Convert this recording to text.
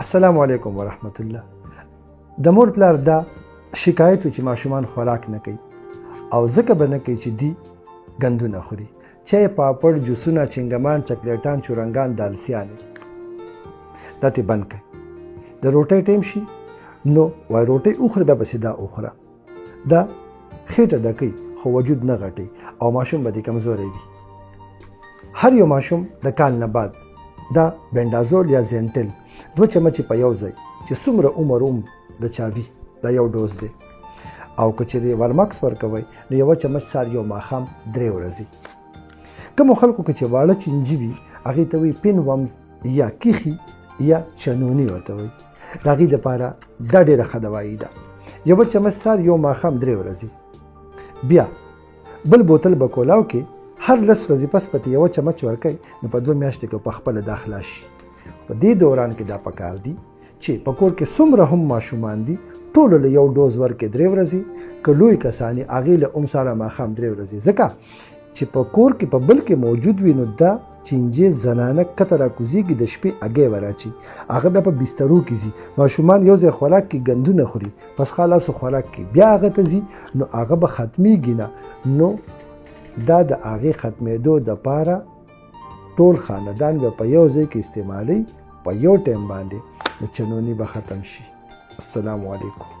السلام علیکم ورحمت الله. د مور پلار دا شکایت و چې ماشومان خوراک نه کوي او ځکه به نه کوي چې دی ګندونه خوري، چای، پاپړ، جوسونه، چنګمان، چکلیټان، چورنګان، دالسیانې دا ته بند کړئ. د روټۍ ټیم شي نو وای روټۍ وخوره، بیا پسې دا وخوره. دا خېټه ډکوي خو وجود نه غټوي او ماشوم به دې کمزوری وي. هر یو ماشوم د کال نه بعد دا بینډازول یا زینټل 2 چمچې په یو ځای چې څومره عمر د چاوي دا یو ډوز دی، او که چېرې ورمکس ورکوئ نو 1 چمچ سهار یو ماښام 3 ورځې. کومو خلکو که چې واړه چینجي وي هغې ته وایي پین ومز یا کیخي یا چنوني ورته وایي. د هغې دپاره دا ډېره ښه دوایي ده. 1 چمچ سهار یو ماښام 3 ورځې. بیا بل بوتل به کولاو کې هر 10 ورځې پس پته 1 چمچ ورکوئ نو په 2 میاشتې کې په خپله دا خلاص شي. په دې دوران کې دا پکار دي چې په کور کې څومره هم ماشومان دي ټولو له یو ډوز ورکړي 3 ورځې، که لوی کسان یې هغې له سهار ماښام 3 ورځې، ځکه چې په کور کې په بل کې موجود وي نو دا چینجې زنانه کته راکوزېږي، د شپې هګۍ وراچي، هغه بیا په بسترو کې ځي. ماشومان یو ځای خوراک کې ګندونه خوري، پس خلاصو خوراک کې بیا هغه ته ځي نو هغه به ختمیږي نه. نو دا د هغې ختمېدو دپاره ټول خاندان به په یو ځای کې استعمالوي په یو ټایم باندې، نو چنوني به ختم شي. السلام علیکم.